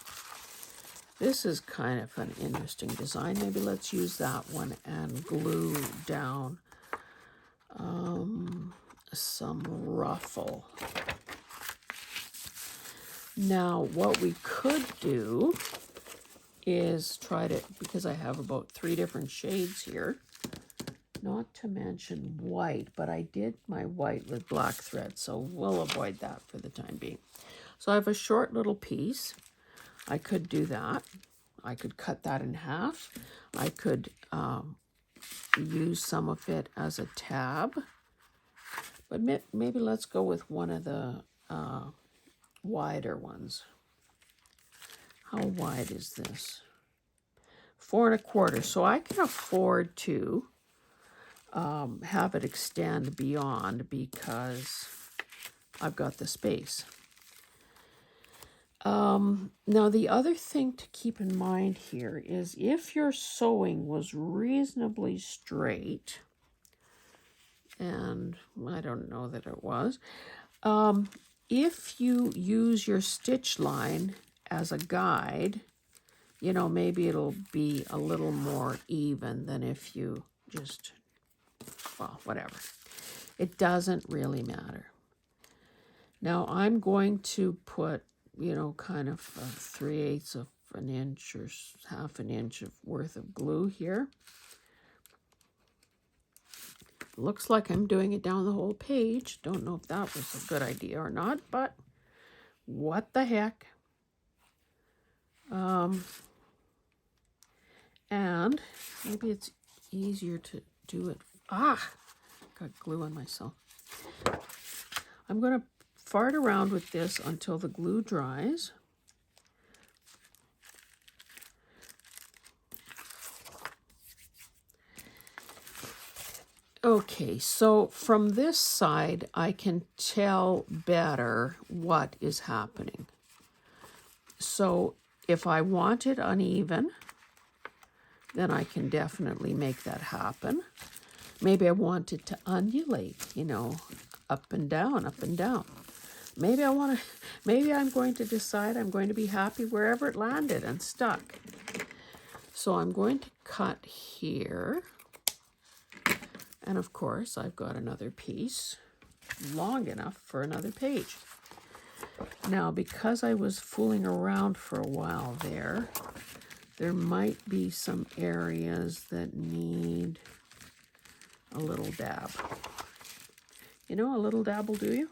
This is kind of an interesting design. Maybe let's use that one and glue down some ruffle. Now, what we could do is try to, because I have about 3 different shades here, not to mention white, but I did my white with black thread, so we'll avoid that for the time being. So I have a short little piece. I could do that. I could cut that in half. I could use some of it as a tab, but maybe let's go with one of the wider ones. How wide is this? 4 1/4. So I can afford to have it extend beyond because I've got the space. Now the other thing to keep in mind here is if your sewing was reasonably straight, and I don't know that it was, if you use your stitch line as a guide, you know, maybe it'll be a little more even than if you just, well, whatever. It doesn't really matter. Now I'm going to put, you know, kind of 3/8 of an inch or 1/2 an inch of worth of glue here. Looks like I'm doing it down the whole page. Don't know if that was a good idea or not, but what the heck. And maybe it's easier to do it. Got glue on myself. I'm going to fart around with this until the glue dries. Okay, so from this side, I can tell better what is happening. So if I want it uneven, then I can definitely make that happen. Maybe I want it to undulate, you know, up and down, up and down. Maybe I'm going to decide I'm going to be happy wherever it landed and stuck. So I'm going to cut here. And of course, I've got another piece long enough for another page. Now, because I was fooling around for a while there might be some areas that need a little dab. You know, a little dab will do you.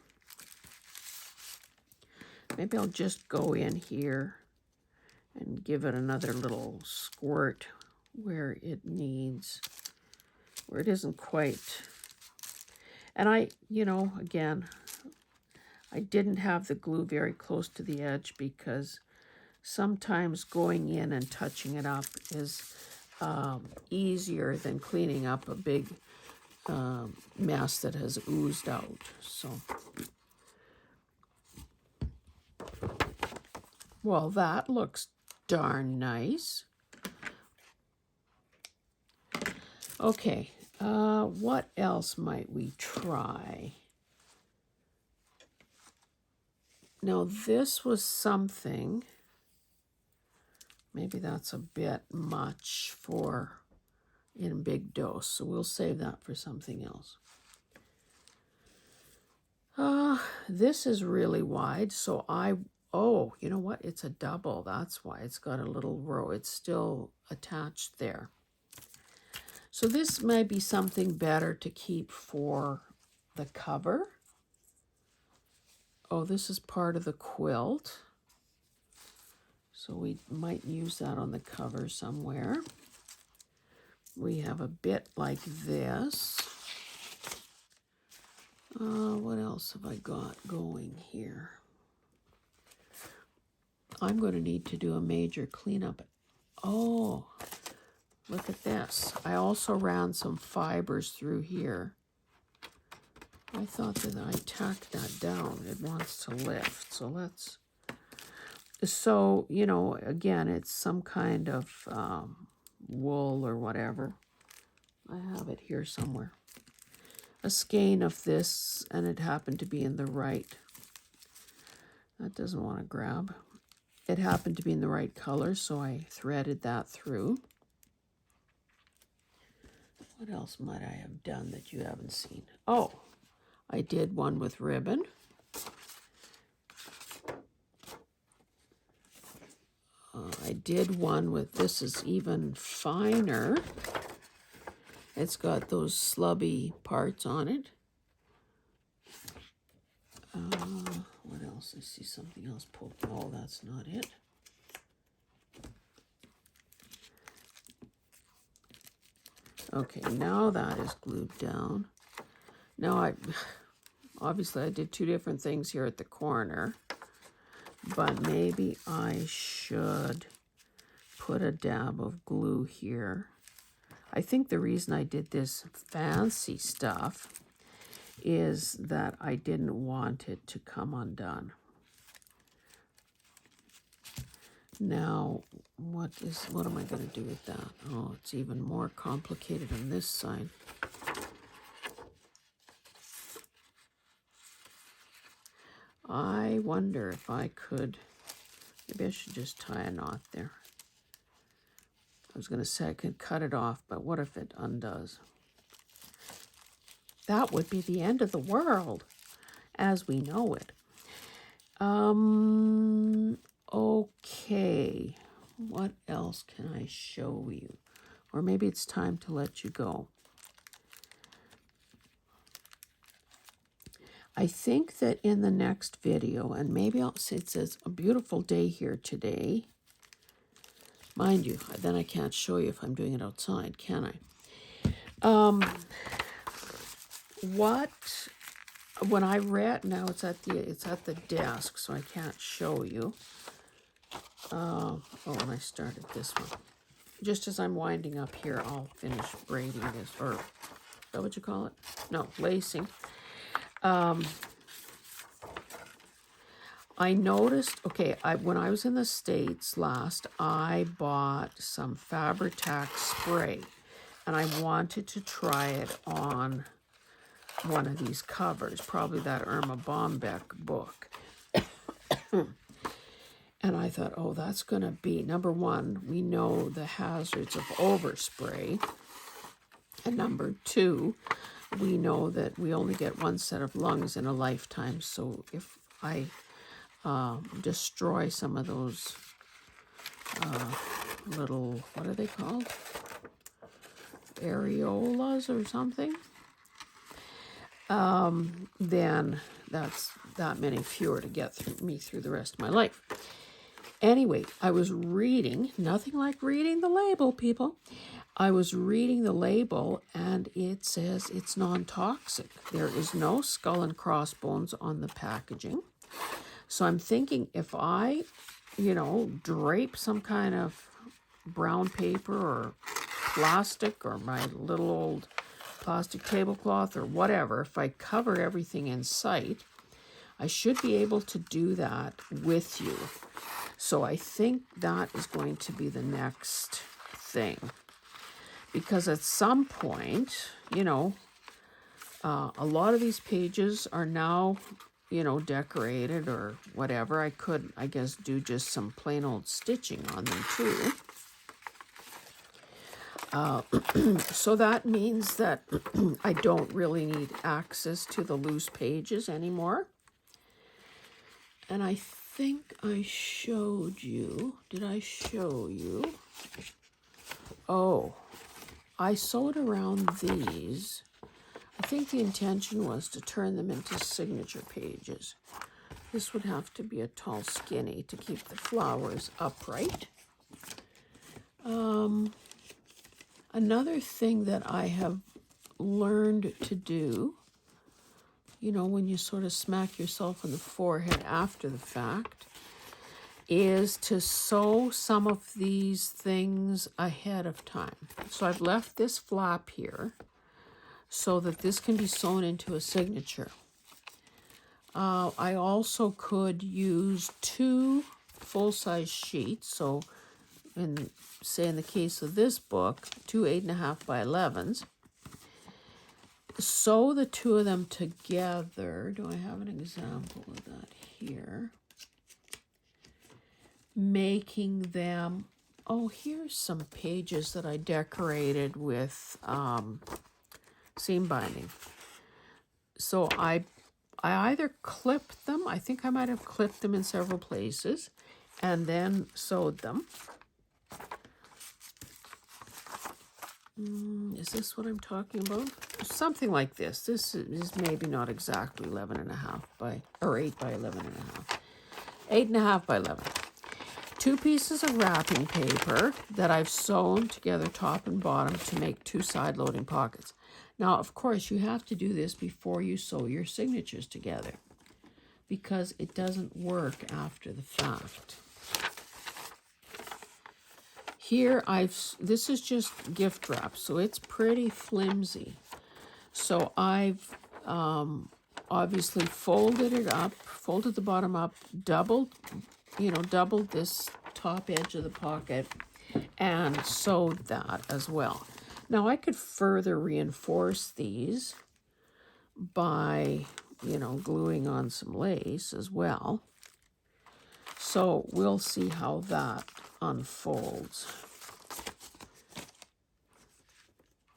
Maybe I'll just go in here and give it another little squirt where it needs, where it isn't quite. And I, you know, again, I didn't have the glue very close to the edge because sometimes going in and touching it up is easier than cleaning up a big mess that has oozed out. So, well, that looks darn nice. Okay, what else might we try? Now, this was something, maybe that's a bit much for in a big dose, so we'll save that for something else. This is really wide, so oh, you know what? It's a double. That's why it's got a little row. It's still attached there. So this might be something better to keep for the cover. Oh, this is part of the quilt. So we might use that on the cover somewhere. We have a bit like this. What else have I got going here? I'm going to need to do a major cleanup. Oh, look at this. I also ran some fibers through here. I thought that I tacked that down. It wants to lift. So let's... So, you know, again, it's some kind of wool or whatever. I have it here somewhere. A skein of this, and it happened to be in the right. That doesn't want to grab. It happened to be in the right color, so I threaded that through. What else might I have done that you haven't seen? Oh, I did one with ribbon. I did one with, this is even finer. It's got those slubby parts on it. What else? I see something else pulled. Oh, that's not it. Okay, now that is glued down. Now obviously I did two different things here at the corner, but maybe I should put a dab of glue here. I think the reason I did this fancy stuff is that I didn't want it to come undone. Now, what am I going to do with that? Oh, it's even more complicated on this side. I wonder if I could, maybe I should just tie a knot there. I was going to say I could cut it off, but what if it undoes? That would be the end of the world as we know it. Okay, what else can I show you? Or maybe it's time to let you go. I think that in the next video, and maybe I'll say it says a beautiful day here today. Mind you, then I can't show you if I'm doing it outside, can I? When I read, now it's at the desk, so I can't show you. And I started this one. Just as I'm winding up here, I'll finish braiding this, or is that what you call it? No, lacing. I noticed, okay, when I was in the States last, I bought some Fabri-Tac spray, and I wanted to try it on one of these covers, probably that Irma Bombeck book. And I thought, oh, that's going to be, number one, we know the hazards of overspray. And number two, we know that we only get one set of lungs in a lifetime. So if I destroy some of those little, what are they called? Areolas or something? Then that's that many fewer to get through the rest of my life. Anyway, I was reading, nothing like reading the label, people. I was reading the label, and it says it's non-toxic. There is no skull and crossbones on the packaging. So I'm thinking if I, drape some kind of brown paper or plastic or my little old plastic tablecloth or whatever, if I cover everything in sight, I should be able to do that with you. So I think that is going to be the next thing. Because at some point, a lot of these pages are now, decorated or whatever. I could, I guess, do just some plain old stitching on them too. So that means that I don't really need access to the loose pages anymore. And I think I showed you, did I show you? Oh, I sewed around these. I think the intention was to turn them into signature pages. This would have to be a tall skinny to keep the flowers upright. Another thing that I have learned to do, when you sort of smack yourself in the forehead after the fact, is to sew some of these things ahead of time. So I've left this flap here so that this can be sewn into a signature. I also could use 2 full-size sheets. So in the case of this book, 2 8.5 by 11s. Sew the 2 of them together. Do I have an example of that here? Making them, here's some pages that I decorated with seam binding. So I either clipped them, I think I might have clipped them in several places, and then sewed them. Is this what I'm talking about? Something like this. This is maybe not exactly 11.5 by, or 8 by 11.5. 8.5 by 11. 2 pieces of wrapping paper that I've sewn together top and bottom to make 2 side-loading pockets. Now, of course, you have to do this before you sew your signatures together because it doesn't work after the fact. Here, this is just gift wrap, so it's pretty flimsy. So I've obviously folded it up, folded the bottom up, doubled this top edge of the pocket, and sewed that as well. Now I could further reinforce these by, gluing on some lace as well. So we'll see how that unfolds.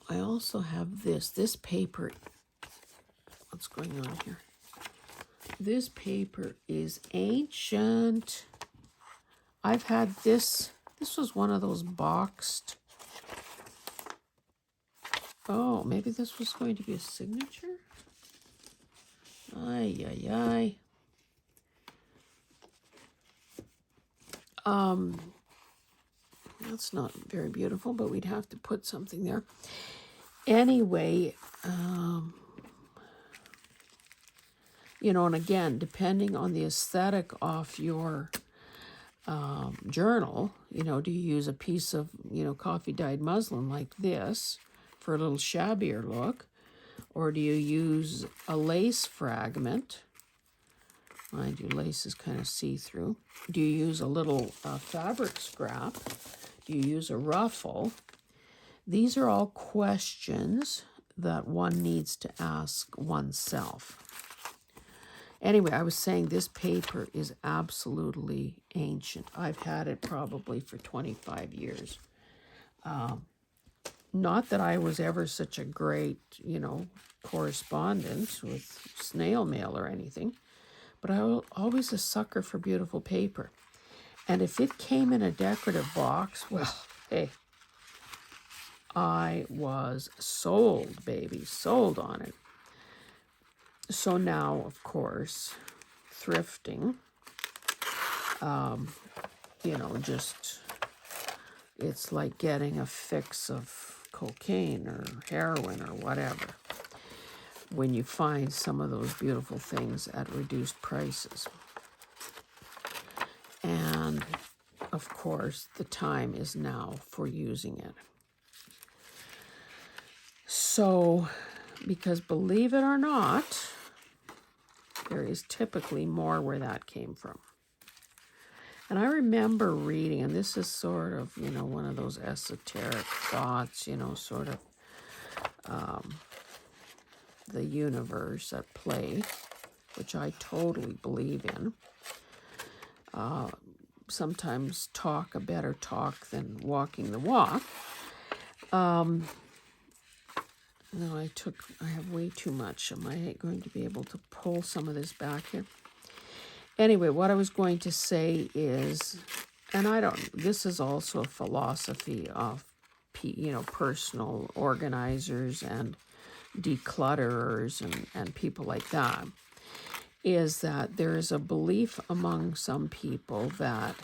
I also have this paper. What's going on here? This paper is ancient. I've had this. This was one of those boxed. Oh, maybe this was going to be a signature? Ay, ay, ay. That's not very beautiful, but we'd have to put something there. Anyway, and again, depending on the aesthetic of your journal, do you use a piece of, coffee dyed muslin like this for a little shabbier look, or do you use a lace fragment? Mind you, lace is kind of see-through. Do you use a little fabric scrap? Do you use a ruffle? These are all questions that one needs to ask oneself. Anyway, I was saying this paper is absolutely ancient. I've had it probably for 25 years. Not that I was ever such a great, correspondent with snail mail or anything, but I was always a sucker for beautiful paper. And if it came in a decorative box, well, hey, I was sold, baby, sold on it. So now, of course, thrifting, just, it's like getting a fix of cocaine or heroin or whatever when you find some of those beautiful things at reduced prices. And, of course, the time is now for using it. So, because believe it or not, there is typically more where that came from. And I remember reading, and this is sort of, one of those esoteric thoughts, sort of the universe at play, which I totally believe in. Sometimes talk a better talk than walking the walk. No, I have way too much. Am I going to be able to pull some of this back here? Anyway, what I was going to say is, and this is also a philosophy of, personal organizers and declutterers and people like that, is that there is a belief among some people that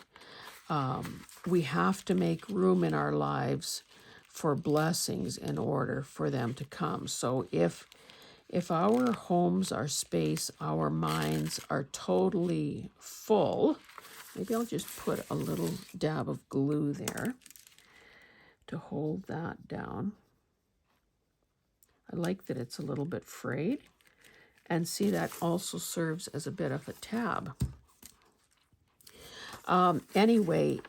we have to make room in our lives for blessings in order for them to come. So if our homes, our space, our minds are totally full, maybe I'll just put a little dab of glue there to hold that down. I like that it's a little bit frayed. And see, that also serves as a bit of a tab. Anyway,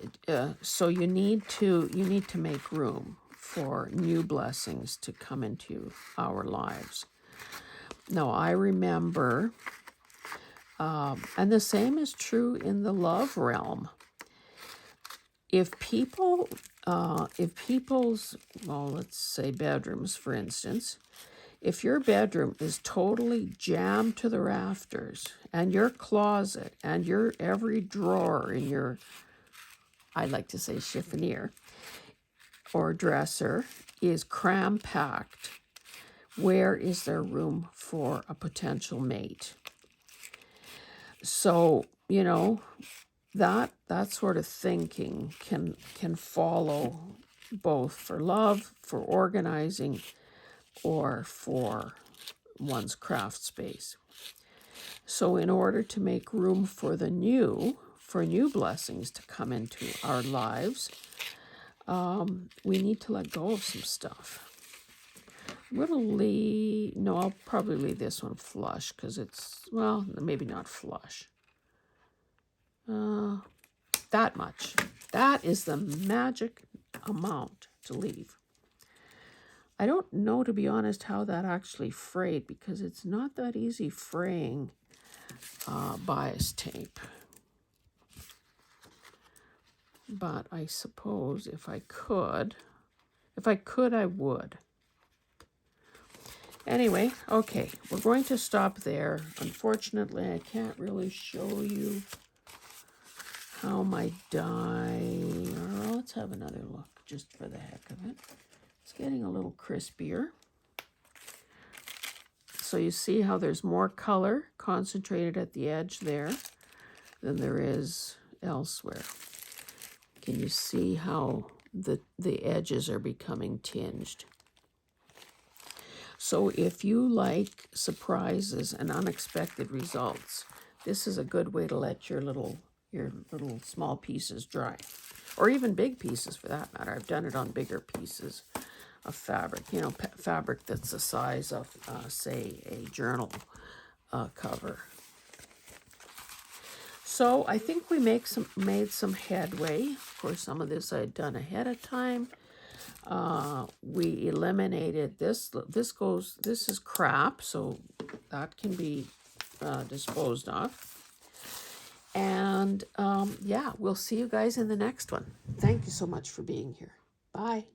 so you need to make room for new blessings to come into our lives. Now, I remember, and the same is true in the love realm. If people's, well, let's say bedrooms, for instance, if your bedroom is totally jammed to the rafters and your closet and your every drawer in your, I like to say chiffonier or dresser is cram-packed, where is there room for a potential mate? So, that sort of thinking can follow both for love, for organizing, or for one's craft space. So in order to make room for new blessings to come into our lives, we need to let go of some stuff. I'm going to leave, no, I'll probably leave this one flush because it's, well, maybe not flush. That much. That is the magic amount to leave. I don't know, to be honest, how that actually frayed because it's not that easy fraying bias tape. But I suppose if I could, I would. Anyway, okay, we're going to stop there. Unfortunately, I can't really show you how my dye, or let's have another look just for the heck of it. It's getting a little crispier. So you see how there's more color concentrated at the edge there than there is elsewhere. Can you see how the edges are becoming tinged? So if you like surprises and unexpected results, this is a good way to let your little small pieces dry, or even big pieces for that matter. I've done it on bigger pieces of fabric, fabric that's the size of, say, a journal cover. So I think we made some headway. Of course, some of this I had done ahead of time. We eliminated this. This is crap, so that can be disposed of. And yeah, we'll see you guys in the next one. Thank you so much for being here. Bye.